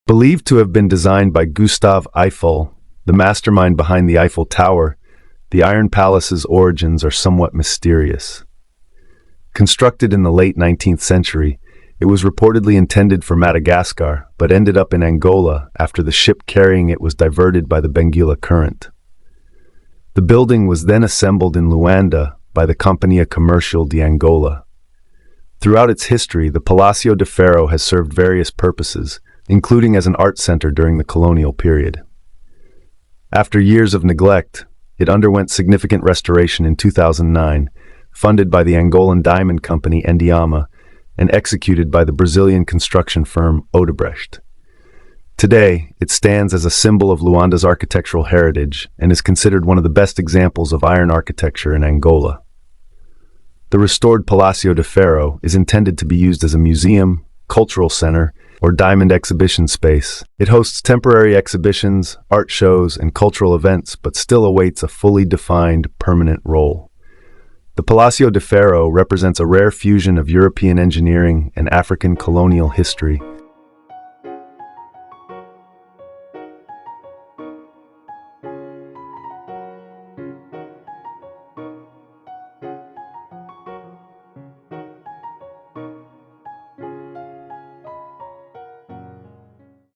Believed to have been designed by Gustave Eiffel, the mastermind behind the Eiffel Tower, the Iron Palace's origins are somewhat mysterious. Constructed in the late 19th century, it was reportedly intended for Madagascar, but ended up in Angola after the ship carrying it was diverted by the Benguela Current. The building was then assembled in Luanda by the Companhia Comercial de Angola. Throughout its history, the Palácio de Ferro has served various purposes, including as an art center during the colonial period. After years of neglect, it underwent significant restoration in 2009, funded by the Angolan diamond company Endiama and executed by the Brazilian construction firm Odebrecht. Today, it stands as a symbol of Luanda's architectural heritage and is considered one of the best examples of iron architecture in Angola. The restored Palácio de Ferro is intended to be used as a museum, cultural center, or diamond exhibition space. It hosts temporary exhibitions, art shows, and cultural events, but still awaits a fully defined, permanent role. The Palácio de Ferro represents a rare fusion of European engineering and African colonial history,